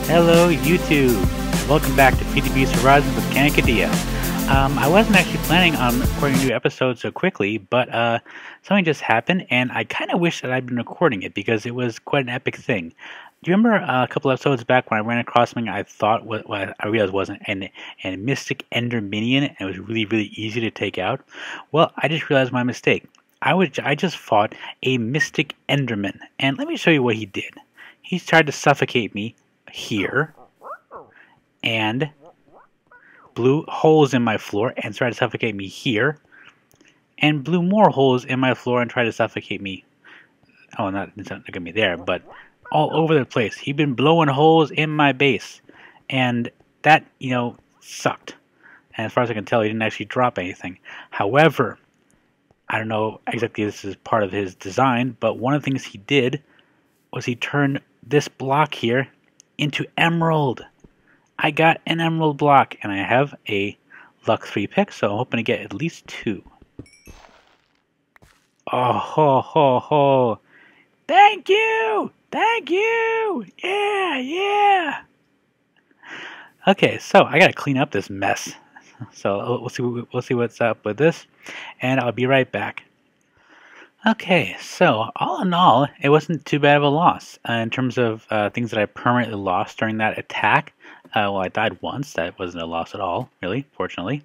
Hello YouTube! Welcome back to FTB Horizons with Kankadea. I wasn't actually planning on recording a new episode so quickly, but something just happened, and I kind of wish that I'd been recording it because it was quite an epic thing. Do you remember a couple episodes back when I ran across something I thought what I realized wasn't a mystic ender minion, and it was really easy to take out? Well, I just realized my mistake. I just fought a mystic enderman, and let me show you what he did. He tried to suffocate me here, and blew holes in my floor and tried to suffocate me here, and blew more holes in my floor and tried to suffocate me. Oh, it's not gonna be there, but all over the place. He'd been blowing holes in my base, and that, sucked. And as far as I can tell, he didn't actually drop anything. However, I don't know exactly if this is part of his design, but one of the things he did was he turned this block here into emerald. I got an emerald block, and I have a luck 3 pick, so I'm hoping to get at least 2. Oh ho ho ho! Thank you! Thank you! Yeah! Okay, so I gotta clean up this mess. So we'll see what's up with this, and I'll be right back. Okay, so all in all, it wasn't too bad of a loss in terms of things that I permanently lost during that attack. Well, I died once. That wasn't a loss at all, really, fortunately.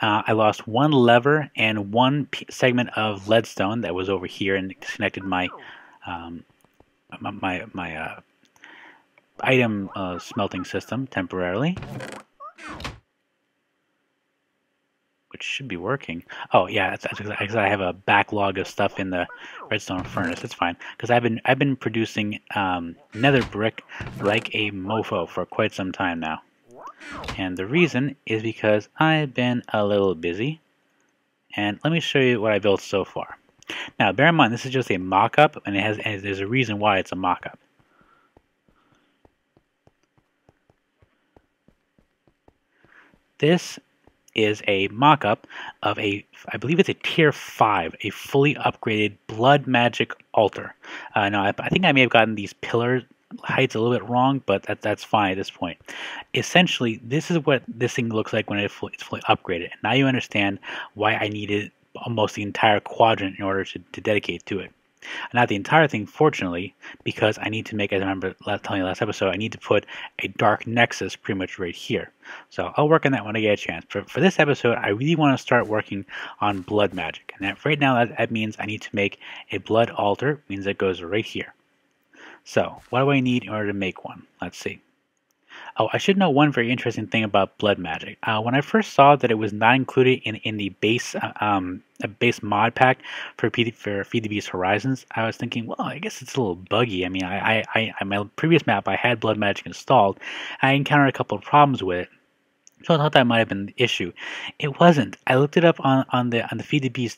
I lost 1 lever and 1 segment of leadstone that was over here and disconnected my item smelting system temporarily, which should be working. Oh yeah, that's because I have a backlog of stuff in the redstone furnace. It's fine because I've been producing nether brick like a mofo for quite some time now, and the reason is because I've been a little busy. And let me show you what I built so far. Now, bear in mind this is just a mock-up, and there's a reason why it's a mock-up. This is a mock-up of I believe it's a tier 5, a fully upgraded blood magic altar. Now, I think I may have gotten these pillar heights a little bit wrong, but that's fine at this point. Essentially, this is what this thing looks like when it's fully upgraded. Now you understand why I needed almost the entire quadrant in order to dedicate to it. Not the entire thing, fortunately, because I need to make, as I remember telling you last episode, I need to put a dark nexus pretty much right here. So I'll work on that when I get a chance. For this episode, I really want to start working on blood magic. And right now, that means I need to make a blood altar. Means that goes right here. So what do I need in order to make one? Let's see. Oh, I should know one very interesting thing about blood magic. When I first saw that it was not included in the base mod pack for FTB Horizons, I was thinking, well, I guess it's a little buggy. I mean, I my previous map I had blood magic installed. I encountered a couple of problems with it, so I thought that might have been the issue. It wasn't. I looked it up on the FTB's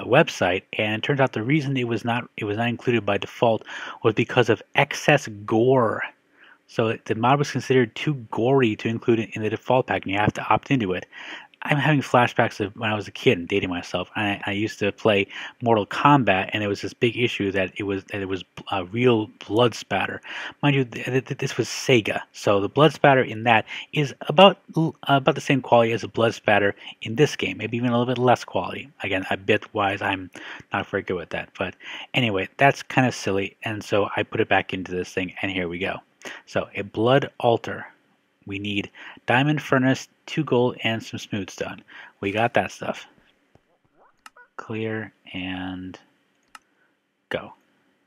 website, and it turns out the reason it was not included by default was because of excess gore. So the mod was considered too gory to include it in the default pack, and you have to opt into it. I'm having flashbacks of when I was a kid and dating myself. I used to play Mortal Kombat, and there was this big issue that it was real blood spatter. Mind you, this was Sega, so the blood spatter in that is about the same quality as the blood spatter in this game, maybe even a little bit less quality. Again, a bit wise, I'm not very good with that. But anyway, that's kind of silly, and so I put it back into this thing, and here we go. So a blood altar. We need diamond furnace, 2 gold, and some smooth stone. We got that stuff. Clear and go.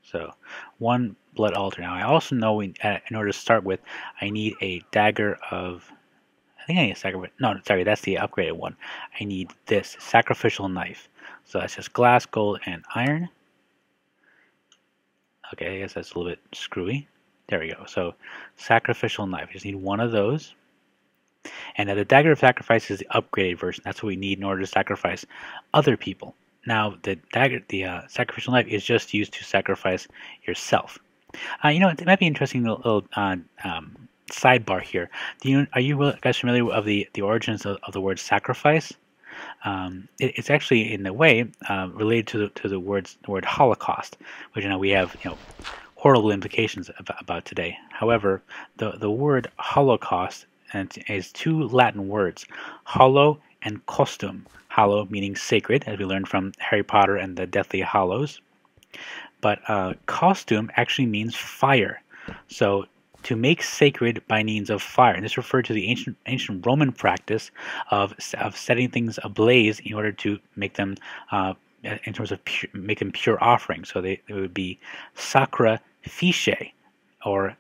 So 1 blood altar. Now I also know in order to start with, I need a dagger of. I think I need a sacrifice. No, sorry, that's the upgraded one. I need this sacrificial knife. So that's just glass, gold, and iron. Okay, I guess that's a little bit screwy. There we go. So, sacrificial knife. You just need 1 of those. And now the dagger of sacrifice is the upgraded version. That's what we need in order to sacrifice other people. Now, the sacrificial knife is just used to sacrifice yourself. It might be interesting little sidebar here. Are you guys familiar with the origins of the word sacrifice? It's actually in a way related to the word Holocaust, which we have horrible implications about today. However, the word Holocaust is two Latin words, hollow and costum. Hollow meaning sacred, as we learned from Harry Potter and the Deathly Hallows. But costume actually means fire. So to make sacred by means of fire. And this referred to the ancient Roman practice of setting things ablaze in order to make them, in terms of make them pure offerings. So they would be sacrifice, or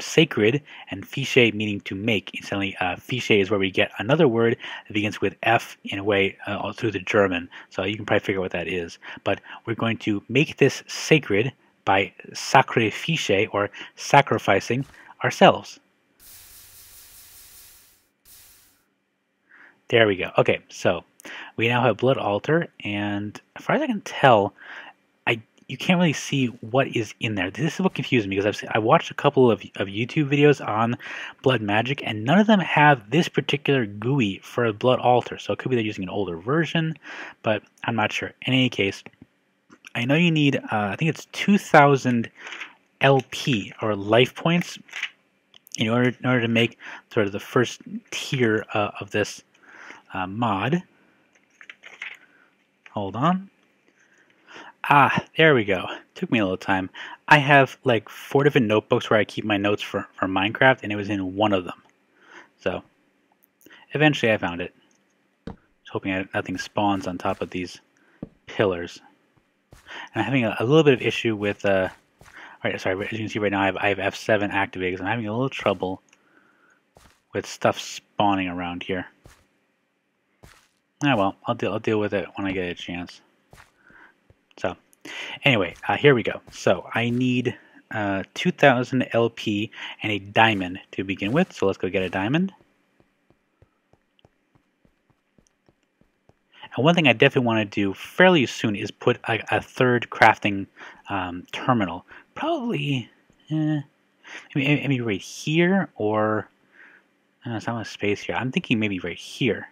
sacred, and fiche meaning to make. Incidentally, fiche is where we get another word that begins with F in a way all through the German. So you can probably figure out what that is. But we're going to make this sacred by sacrifice, or sacrificing ourselves. There we go. Okay, so we now have Blood Altar, and as far as I can tell, you can't really see what is in there. This is what confused me, because I watched a couple of YouTube videos on Blood Magic, and none of them have this particular GUI for a Blood Altar. So it could be they're using an older version, but I'm not sure. In any case, I know you need, I think it's 2,000 LP, or life points, in order to make sort of the first tier of this mod. Hold on. Ah, there we go. Took me a little time. I have like 4 different notebooks where I keep my notes for Minecraft, and it was in one of them. So, eventually I found it. Just hoping nothing spawns on top of these pillars. And I'm having a little bit of issue with, alright, sorry, as you can see right now I have F7 activated, because I'm having a little trouble with stuff spawning around here. Ah well, I'll deal with it when I get a chance. So, anyway, here we go. So, I need 2,000 LP and a diamond to begin with. So, let's go get a diamond. And one thing I definitely want to do fairly soon is put a third crafting terminal. Probably, maybe right here, or, I don't know, it's not much space here. I'm thinking maybe right here.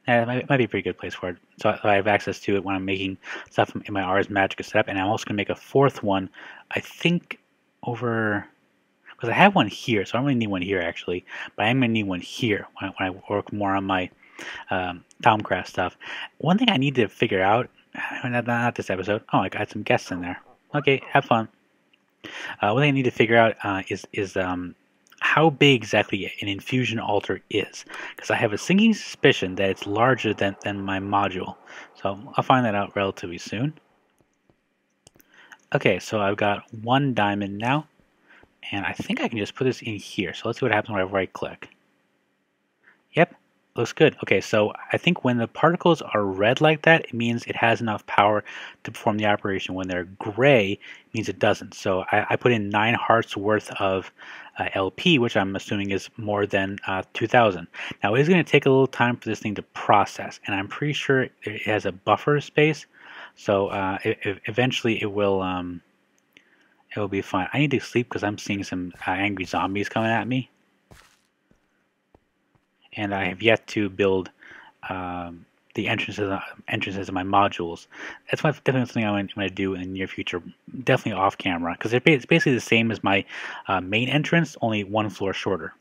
It might be a pretty good place for it. So I have access to it when I'm making stuff in my Ars Magica setup. And I'm also going to make a 4th one, I think, over... Because I have one here, so I don't really need one here, actually. But I am going to need one here when I work more on my Thaumcraft stuff. One thing I need to figure out... Not this episode. Oh, I got some guests in there. Okay, have fun. One thing I need to figure out is how big exactly an infusion altar is, because I have a sinking suspicion that it's larger than my module. So I'll find that out relatively soon. Okay, so I've got 1 diamond now, and I think I can just put this in here. So let's see what happens when I right click. Yep, looks good. Okay, so I think when the particles are red like that, it means it has enough power to perform the operation. When they're gray, it means it doesn't. So I put in 9 hearts worth of LP, which I'm assuming is more than 2,000. Now it is going to take a little time for this thing to process, and I'm pretty sure it has a buffer space, so eventually it will be fine. I need to sleep because I'm seeing some angry zombies coming at me, and I have yet to build the entrances of my modules. That's definitely something I'm going to do in the near future, definitely off camera, because it's basically the same as my main entrance, only 1 floor shorter.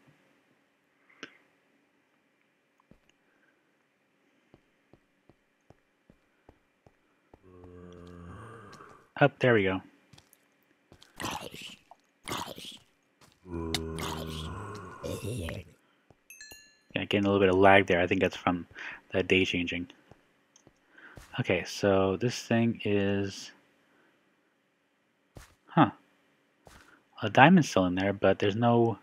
Up, there we go. Yeah, getting a little bit of lag there. I think that's from that day changing. Okay, so this thing is... Huh. A diamond's still in there, but there's no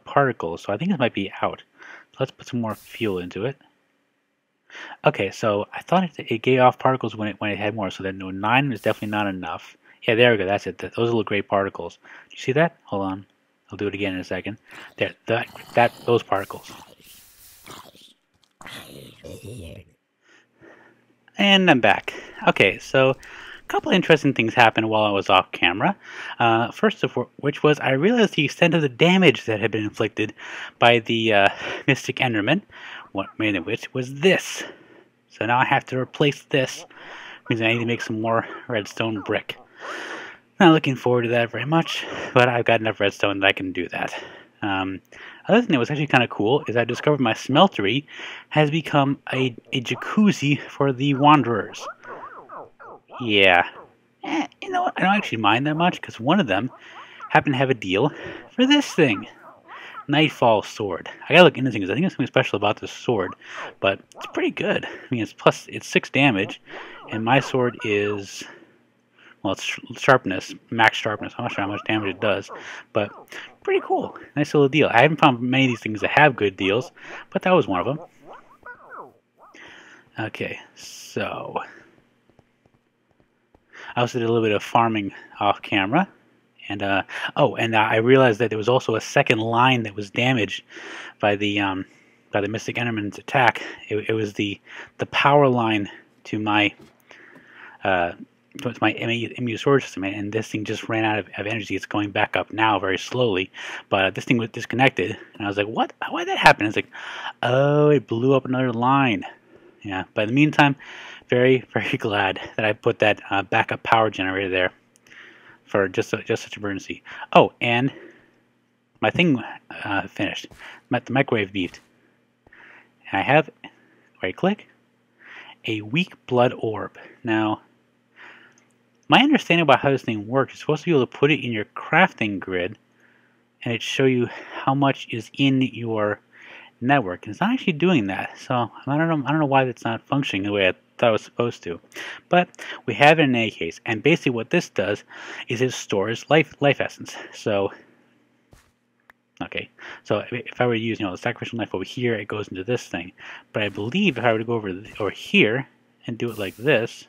particles, so I think this might be out. So let's put some more fuel into it. Okay, so I thought it gave off particles when it had more, so that 9 is definitely not enough. Yeah, there we go, that's it. Those little gray particles. Do you see that? Hold on. I'll do it again in a second. There, those particles. And I'm back. Okay, so a couple interesting things happened while I was off camera. First of which was I realized the extent of the damage that had been inflicted by the Mystic Enderman, one main of which was this. So now I have to replace this, which means I need to make some more redstone brick. Not looking forward to that very much, but I've got enough redstone that I can do that. Other thing that was actually kind of cool is I discovered my smeltery has become a jacuzzi for the wanderers. Yeah. You know what? I don't actually mind that much because one of them happened to have a deal for this thing. Nightfall sword. I gotta look into things. I think there's something special about this sword, but it's pretty good. I mean, it's 6 damage, and my sword is, well, it's sharpness, max sharpness. I'm not sure how much damage it does, but pretty cool. Nice little deal. I haven't found many of these things that have good deals, but that was one of them. Okay, so I also did a little bit of farming off camera. And I realized that there was also a second line that was damaged by the Mystic Enderman's attack. It was the power line to my MU storage system, and this thing just ran out of energy. It's going back up now very slowly, but this thing was disconnected, and I was like, "What? Why did that happen?" It's like, "Oh, it blew up another line." Yeah, but in the meantime, very glad that I put that backup power generator there for just such emergency. Oh, and my thing finished. The microwave beeped. And I have, right click, a weak blood orb. Now, my understanding about how this thing works is supposed to be able to put it in your crafting grid, and it show you how much is in your network. And it's not actually doing that, so I don't know why that's not functioning the way I thought it was supposed to. But we have it in any case, and basically what this does is it stores life essence. So okay, so if I were to use the sacrificial knife over here, it goes into this thing. But I believe if I were to go over here and do it like this,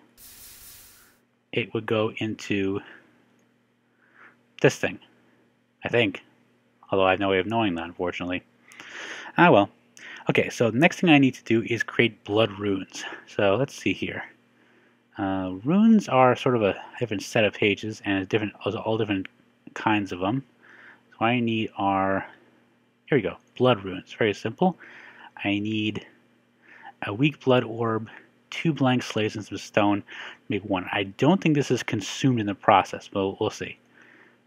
it would go into this thing, I think. Although I have no way of knowing that, unfortunately. Ah well. Okay, so the next thing I need to do is create blood runes. So let's see here. Runes are sort of a different set of pages, and all different kinds of them. So what I need are, here we go, blood runes. Very simple. I need a weak blood orb, 2 blank slates, and some stone to make 1. I don't think this is consumed in the process, but we'll see.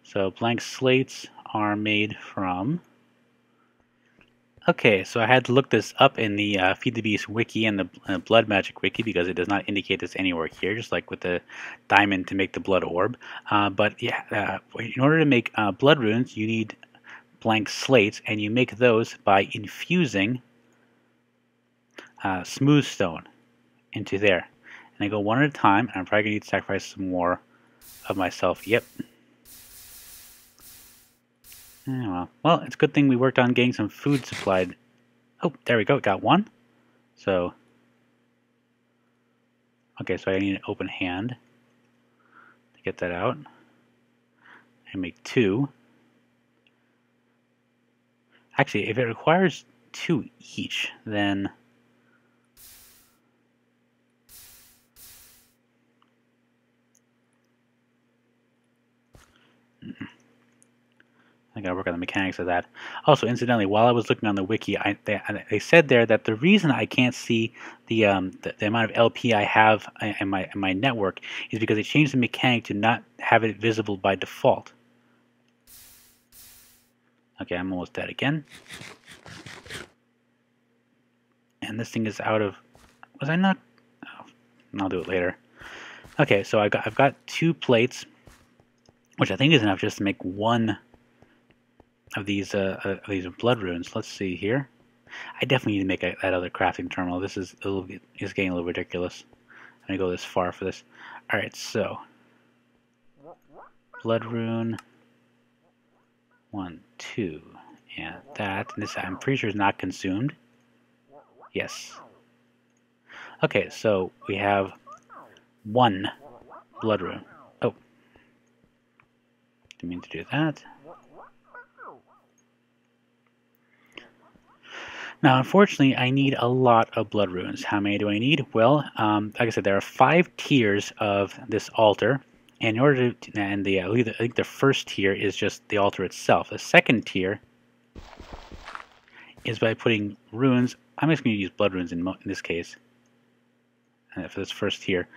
So blank slates are made from... Okay, so I had to look this up in the Feed the Beast wiki and the Blood Magic wiki because it does not indicate this anywhere here, just like with the diamond to make the blood orb. But yeah, in order to make blood runes, you need blank slates, and you make those by infusing smooth stone into there. And I go one at a time, and I'm probably going to need to sacrifice some more of myself. Yep. Well, it's a good thing we worked on getting some food supplied. Oh, there we go. Got 1. So, okay, so I need an open hand to get that out. And make 2. Actually, if it requires 2 each, then... I gotta work on the mechanics of that. Also, incidentally, while I was looking on the wiki, they said there that the reason I can't see the amount of LP I have in my network is because they changed the mechanic to not have it visible by default. Okay, I'm almost dead again. And this thing is out of... Was I not? Oh, I'll do it later. Okay, so I've got 2 plates, which I think is enough just to make 1 of these blood runes. Let's see here. I definitely need to make that other crafting terminal. This is getting a little ridiculous. I'm gonna go this far for this. All right, so blood rune 1, 2, and that. And this I'm pretty sure is not consumed. Yes. Okay, so we have 1 blood rune. Oh, didn't mean to do that. Now, unfortunately, I need a lot of blood runes. How many do I need? Well, like I said, there are 5 tiers of this altar. And in order to, I think the first tier is just the altar itself. The second tier is by putting runes. I'm just going to use blood runes in this case, for this first tier,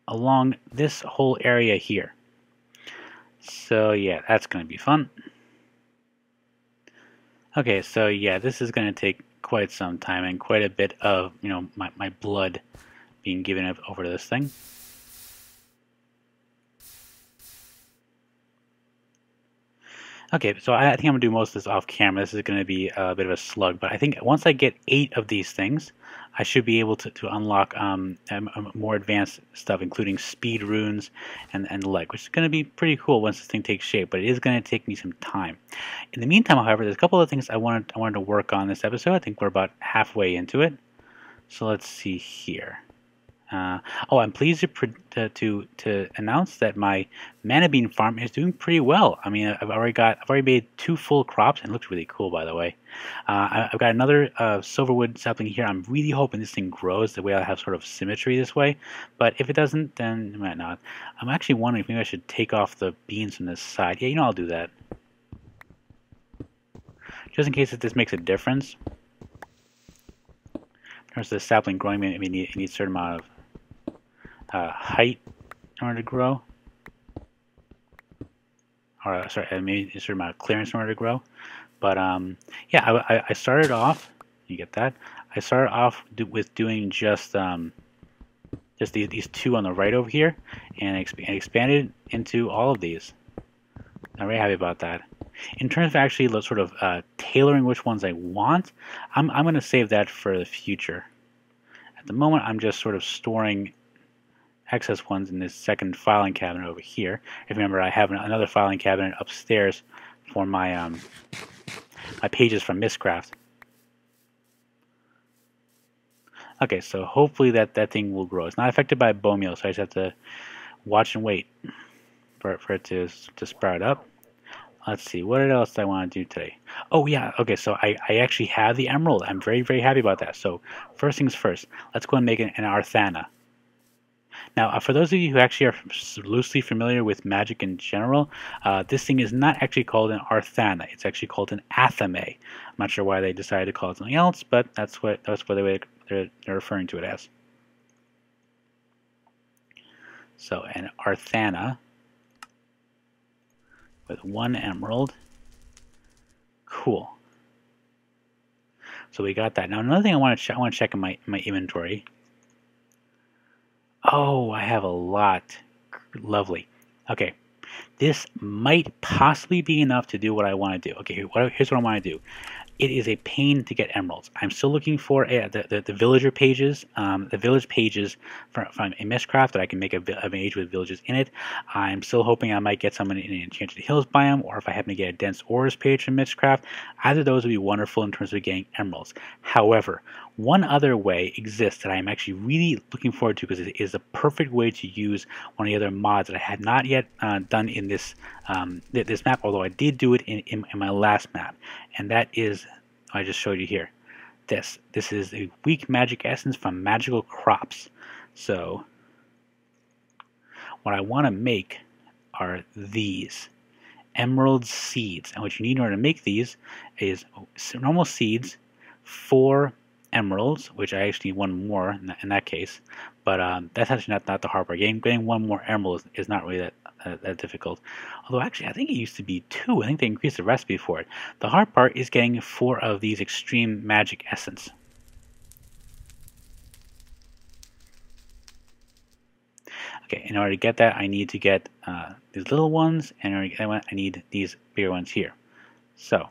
along this whole area here. So yeah, that's going to be fun. Okay, so yeah, this is going to take quite some time and quite a bit of, my blood being given over to this thing. Okay, so I think I'm going to do most of this off camera. This is going to be a bit of a slug, but I think once I get 8 of these things, I should be able to unlock more advanced stuff, including speed runes and the like, which is going to be pretty cool once this thing takes shape, but it is going to take me some time. In the meantime, however, there's a couple of things I wanted to work on this episode. I think we're about halfway into it. So let's see here. I'm pleased to announce that my mana bean farm is doing pretty well. I mean, I've already made 2 full crops, and it looks really cool, by the way. I've got another silverwood sapling here. I'm really hoping this thing grows the way I'll have sort of symmetry this way. But if it doesn't, then it might not. I'm actually wondering if maybe I should take off the beans from this side. Yeah, I'll do that, just in case if this makes a difference. In terms of the sapling growing, it needs a certain amount of height in order to grow, or sorry, maybe a certain amount of clearance in order to grow. But yeah, I started off. You get that? I started off with doing just these 2 on the right over here, and expanded into all of these. I'm very happy about that. In terms of actually sort of tailoring which ones I want, I'm going to save that for the future. At the moment, I'm just sort of storing excess ones in this second filing cabinet over here. If you remember, I have another filing cabinet upstairs for my my pages from Mistcraft. Okay, so hopefully that thing will grow. It's not affected by bone meal, so I just have to watch and wait for it to sprout up. Let's see, what else do I want to do today? Oh yeah, okay, so I actually have the emerald. I'm very, very happy about that. So first things first, let's go and make an Arthana. Now, for those of you who actually are loosely familiar with magic in general, this thing is not actually called an Arthana. It's actually called an Athame. I'm not sure why they decided to call it something else, but that's what they're referring to it as. So an Arthana with 1 emerald. Cool. So we got that. Now another thing I want to check in my inventory. Oh, I have a lot. Lovely. Okay. This might possibly be enough to do what I want to do. Okay, here's what I want to do. It is a pain to get emeralds. I'm still looking for the villager pages, the village pages from a Mistcraft that I can make a mage with villages in it. I'm still hoping I might get some in an Enchanted Hills biome, or if I happen to get a dense ores page from Mistcraft. Either of those would be wonderful in terms of getting emeralds. However, one other way exists that I'm actually really looking forward to, because it is the perfect way to use one of the other mods that I had not yet done in this this map, although I did do it in my last map, and that is, I just showed you here. This is a weak magic essence from magical crops. So what I want to make are these emerald seeds, and what you need in order to make these is normal seeds, 4 emeralds, which I actually need 1 more in that case, but that's actually not the hard part. Getting 1 more emerald is not really that difficult. Although actually, I think it used to be 2. I think they increased the recipe for it. The hard part is getting 4 of these extreme magic essence. Okay, in order to get that, I need to get these little ones, and in order to get that, I need these bigger ones here. So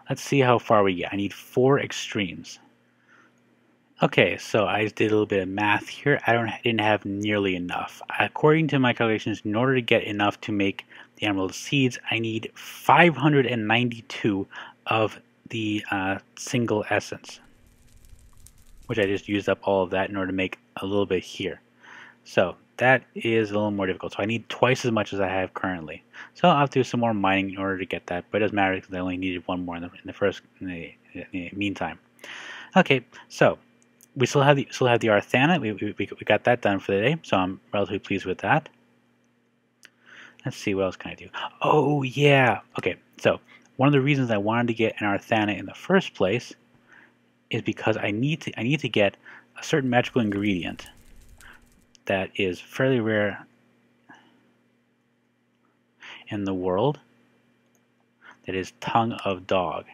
let's see how far we get. I need 4 extremes. Okay, so I did a little bit of math here. I didn't have nearly enough. According to my calculations, in order to get enough to make the emerald seeds, I need 592 of the single essence, which I just used up all of that in order to make a little bit here. So that is a little more difficult. So I need twice as much as I have currently. So I'll have to do some more mining in order to get that, but it doesn't matter because I only needed 1 more in the meantime. Okay, so we still have the Arthana. We got that done for the day, so I'm relatively pleased with that. Let's see, what else can I do? Oh yeah. Okay, so one of the reasons I wanted to get an Arthana in the first place is because I need to get a certain magical ingredient that is fairly rare. in the world that is tongue of dog.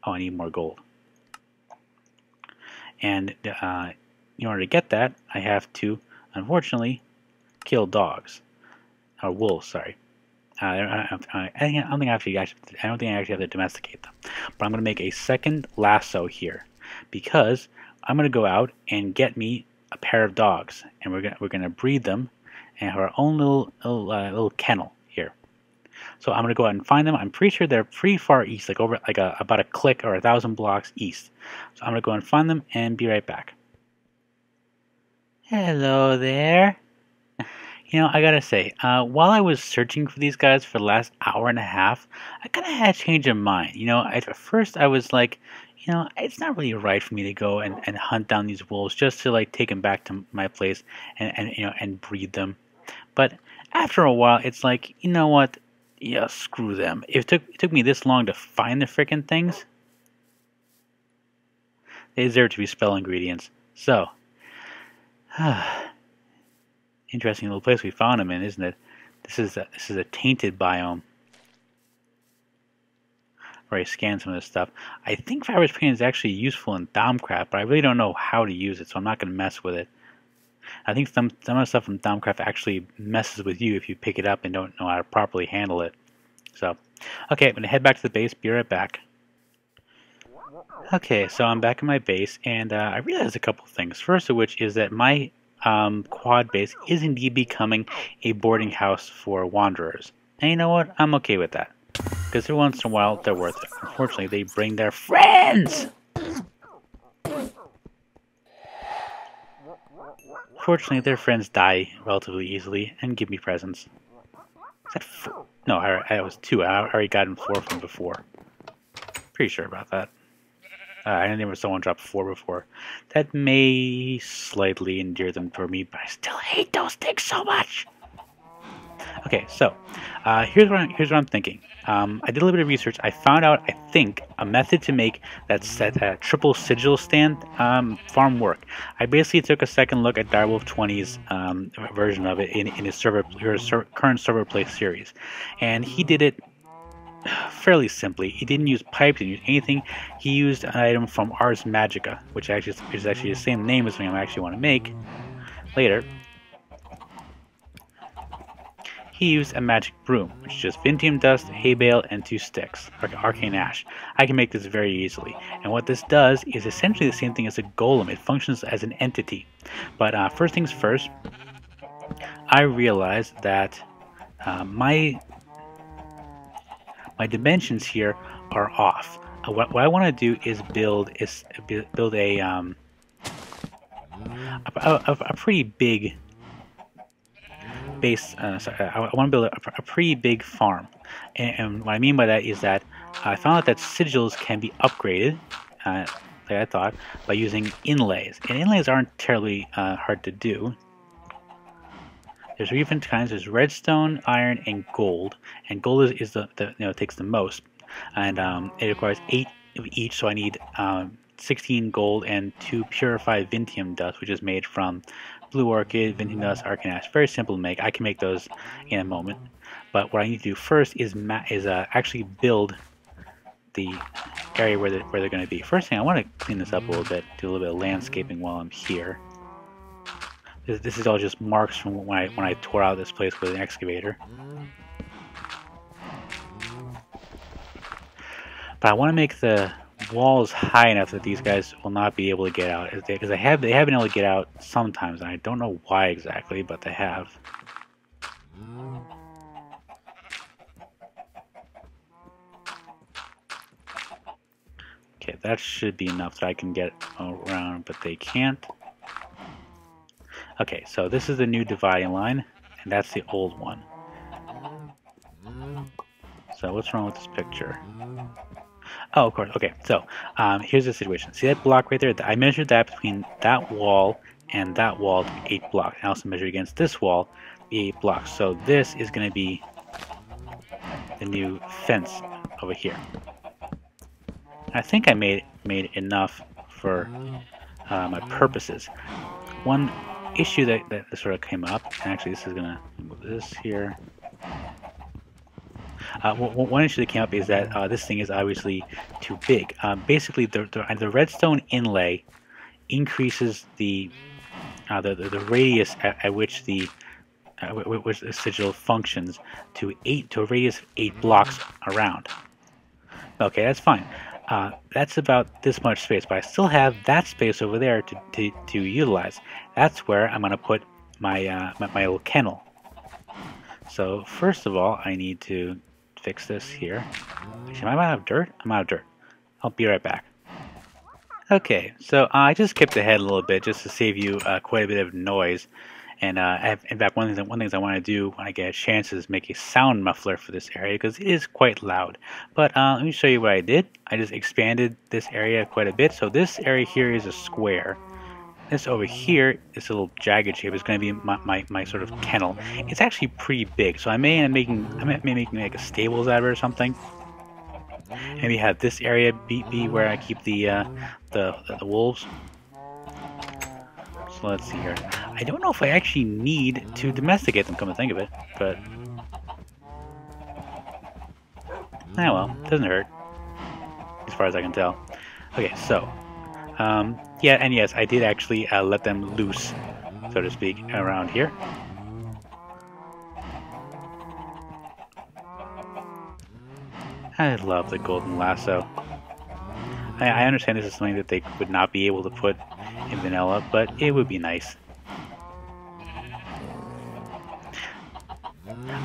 Oh, I need more gold. And in order to get that, I have to, unfortunately, kill dogs. Or wolves, sorry. I don't think I actually have to domesticate them. But I'm going to make a second lasso here because I'm going to go out and get me a pair of dogs, and we're going to breed them and have our own little kennel here. So I'm going to go out and find them. I'm pretty sure they're pretty far east, like over about a click or 1,000 blocks east. So I'm going to go and find them and be right back. Hello there. You know, I gotta say, while I was searching for these guys for the last hour and a half, I kind of had a change of mind. You know, at first I was like, you know, it's not really right for me to go and hunt down these wolves just to like take them back to my place and you know and breed them. But after a while, it's like, you know what? Yeah, screw them. It took me this long to find the frickin' things. They deserve to be spell ingredients. So. Interesting little place we found them in, isn't it? This is a tainted biome. Where I scanned some of this stuff. I think fibrous paint is actually useful in Thaumcraft, but I really don't know how to use it, so I'm not going to mess with it. I think some of the stuff from Thaumcraft actually messes with you if you pick it up and don't know how to properly handle it. So, okay, I'm going to head back to the base. Be right back. Okay, so I'm back in my base, and I realized a couple of things. First of which is that my quad base is indeed becoming a boarding house for wanderers. And you know what? I'm okay with that. Because every once in a while, they're worth it. Unfortunately, they bring their friends! Fortunately, their friends die relatively easily and give me presents. Is that 4? No, I was 2. I already gotten 4 from before. Pretty sure about that. I never saw someone drop 4 before. That may slightly endear them for me, but I still hate those things so much. Okay, so here's what I'm thinking. I did a little bit of research. I found out, I think, a method to make that triple sigil stand farm work. I basically took a second look at Direwolf 20's version of it in his current server play series, and he did it fairly simply. He didn't use pipes, he didn't use anything. He used an item from Ars Magica, which actually is actually the same name as something I actually want to make later. He used a magic broom, which is just Vintium dust, hay bale, and 2 sticks, arcane ash. I can make this very easily. And what this does is essentially the same thing as a golem. It functions as an entity. But first things first, I realized that my dimensions here are off. What I want to do is build a pretty big base. I want to build a pretty big farm, and what I mean by that is that I found out that sigils can be upgraded, like I thought, by using inlays. And inlays aren't terribly hard to do. There's 3 different kinds. There's redstone, iron, and gold. And gold is the takes the most, and it requires 8 of each. So I need 16 gold and 2 purified Vintium dust, which is made from blue orchid, Vintium dust, arcane ash. Very simple to make. I can make those in a moment. But what I need to do first is actually build the area where they're going to be. First thing, I want to clean this up a little bit, do a little bit of landscaping while I'm here. This is all just marks from when I tore out this place with an excavator. But I want to make the walls high enough that these guys will not be able to get out, because they have been able to get out sometimes, and I don't know why exactly, but they have. Okay, that should be enough that I can get around, but they can't. Okay, so this is the new dividing line, and that's the old one. So what's wrong with this picture? Oh, of course. Okay, so here's the situation. See that block right there? I measured that between that wall and that wall, 8 blocks. I also measured against this wall, 8 blocks. So this is going to be the new fence over here. I think I made enough for my purposes. One issue that sort of came up, and actually this is going to move this here. One issue that came up is that this thing is obviously too big. Basically, the redstone inlay increases the radius at which which the sigil functions to a radius of 8 blocks around. Okay, that's fine. That's about this much space, but I still have that space over there to utilize. That's where I'm going to put my little kennel. So first of all, I need to fix this here. Actually, am I out of dirt? I'm out of dirt. I'll be right back. Okay, so I just skipped ahead a little bit just to save you quite a bit of noise. And in fact, one of the things I want to do when I get a chance is make a sound muffler for this area because it is quite loud. But let me show you what I did. I just expanded this area quite a bit. So this area here is a square. This over here, this little jagged shape is going to be my sort of kennel. It's actually pretty big, so I may end up making like a stables out of it or something. Maybe have this area be where I keep the wolves. So let's see here. I don't know if I actually need to domesticate them, come to think of it, but well, doesn't hurt, as far as I can tell. Okay, so yeah, and yes, I did actually let them loose, so to speak, around here. I love the golden lasso. I understand this is something that they would not be able to put in vanilla, but it would be nice.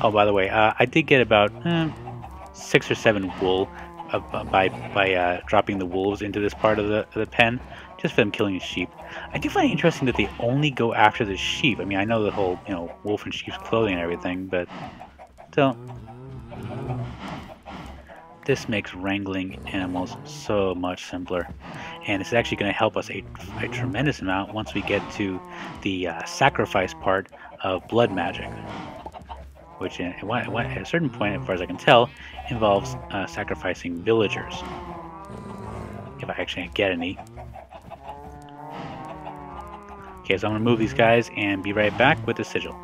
Oh, by the way, I did get about 6 or 7 wool by dropping the wolves into this part of the pen, just for them killing the sheep. I do find it interesting that they only go after the sheep. I mean, I know the whole, wolf and sheep's clothing and everything, but still. This makes wrangling animals so much simpler, and it's actually going to help us a tremendous amount once we get to the sacrifice part of blood magic, which at a certain point, as far as I can tell, involves sacrificing villagers, if I actually get any. Okay, so I'm going to move these guys and be right back with the sigil.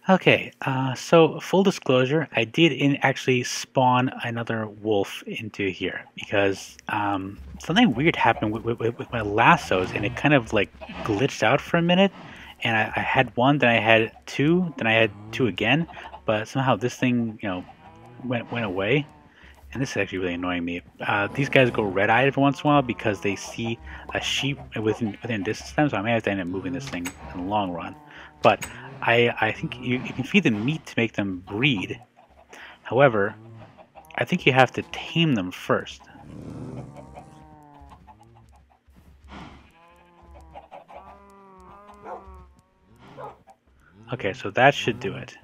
Okay, so full disclosure, I did actually spawn another wolf into here because something weird happened with my lassos, and it kind of like glitched out for a minute. And I had one, then I had two, then I had two again, but somehow this thing, went away. And this is actually really annoying me. These guys go red-eyed every once in a while because they see a sheep within distance of them, so I may have to end up moving this thing in the long run. But I think you can feed them meat to make them breed. However, I think you have to tame them first. Okay, so that should do it.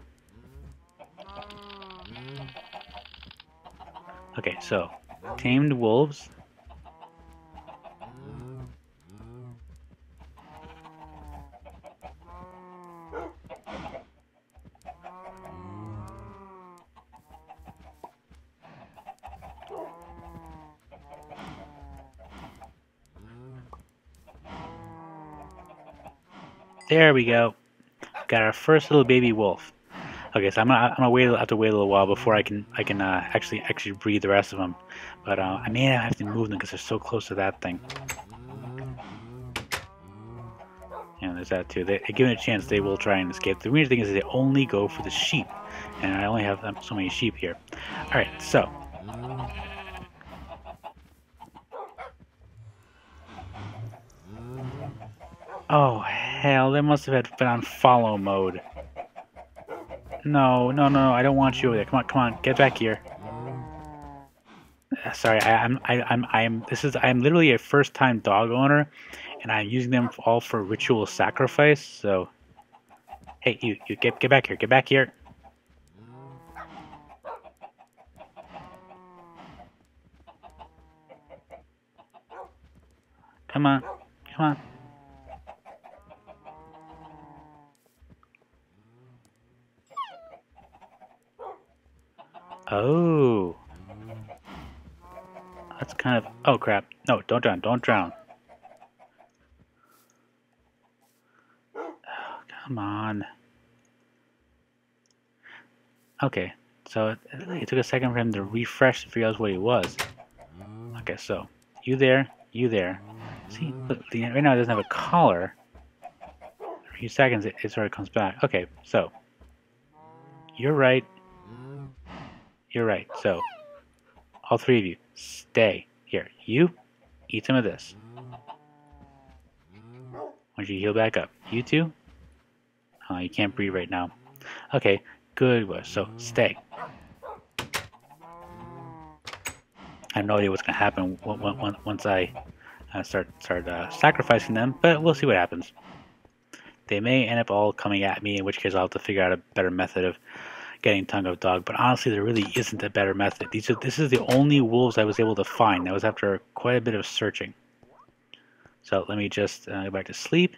Okay, so tamed wolves. There we go. Got our first little baby wolf. Okay, so I'm gonna have to wait a little while before I can actually breed the rest of them. But I may have to move them because they're so close to that thing. And there's that too. Given a chance, they will try and escape. The weird thing is they only go for the sheep, and I only have so many sheep here. All right, so. Oh hell! They must have been on follow mode. No, I don't want you over there. Come on, get back here. Sorry, I'm literally a first-time dog owner, and I'm using them all for ritual sacrifice. So, hey, you get back here, get back here. Come on. Oh. That's kind of... Oh, crap. No, don't drown. Oh, come on. Okay. So it took a second for him to refresh to figure out what he was. Okay, so you there, you there. See, look, right now it doesn't have a collar. For a few seconds, it sort of comes back. Okay, so you're right. You're right. So all three of you, stay here. You eat some of this. Once you heal back up. You two? Oh, you can't breathe right now. Okay, good. So stay. I have no idea what's going to happen once I start sacrificing them, but we'll see what happens. They may end up all coming at me, in which case I'll have to figure out a better method of getting tongue of dog. But honestly, there really isn't a better method. This is the only wolves I was able to find. That was after quite a bit of searching. So let me just go back to sleep.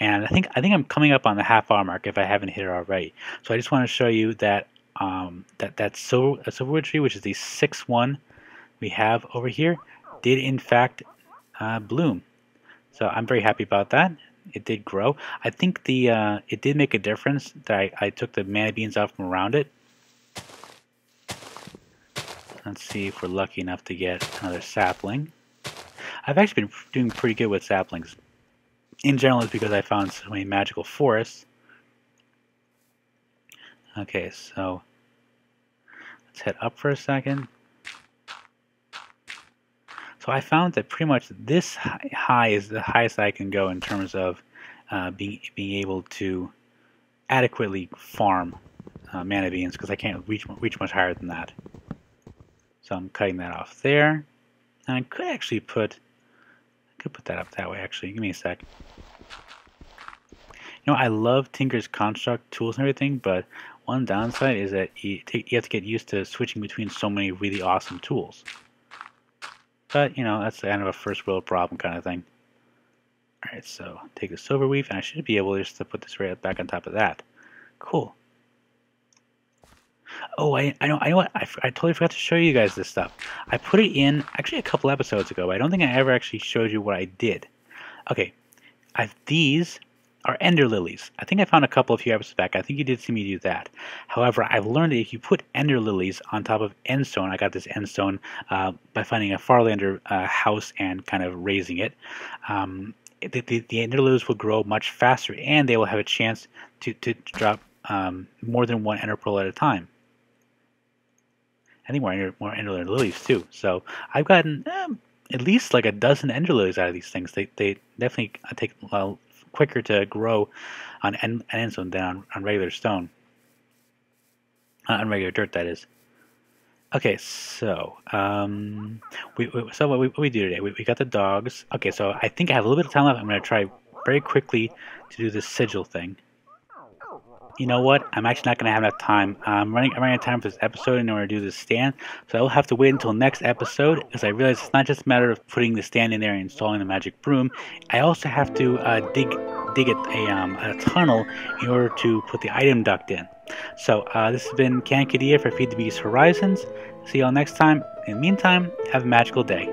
And I think I'm coming up on the half-hour mark if I haven't hit it already. So I just want to show you that that silver witchery, which is the 6-1 we have over here, did in fact bloom. So I'm very happy about that. It did grow. I think it did make a difference that I took the mana beans off from around it. Let's see if we're lucky enough to get another sapling. I've actually been doing pretty good with saplings. In general, it's because I found so many magical forests. Okay, so let's head up for a second. So I found that pretty much this high is the highest I can go in terms of being able to adequately farm mana beans, because I can't reach much higher than that. So I'm cutting that off there. And I could actually put that up that way. Actually, give me a sec. You know, I love Tinker's construct tools and everything, but one downside is that you have to get used to switching between so many really awesome tools. But, you know, that's kind of a first world problem kind of thing. Alright, so take the silver weave, and I should be able just to put this right back on top of that. Cool. Oh, I know what, I totally forgot to show you guys this stuff. I put it in, actually a couple episodes ago, but I don't think I ever actually showed you what I did. Okay, these are ender lilies. I think I found a few episodes back. I think you did see me do that. However, I've learned that if you put ender lilies on top of endstone, I got this endstone by finding a Farlander house and kind of raising it. The ender lilies will grow much faster, and they will have a chance to drop more than one ender pearl at a time. I think more ender lilies too. So I've gotten at least like a dozen ender lilies out of these things. They definitely take quicker to grow on endstone than on regular stone. On regular dirt, that is. Okay, so what we do today, we got the dogs. Okay, so I think I have a little bit of time left. I'm going to try very quickly to do this sigil thing. You know what? I'm actually not going to have enough time. I'm running out of time for this episode in order to do this stand, so I will have to wait until next episode, because I realize it's not just a matter of putting the stand in there and installing the magic broom. I also have to dig a tunnel in order to put the item duct in. So this has been Cankadea for FTB Horizons. See y'all next time. In the meantime, have a magical day.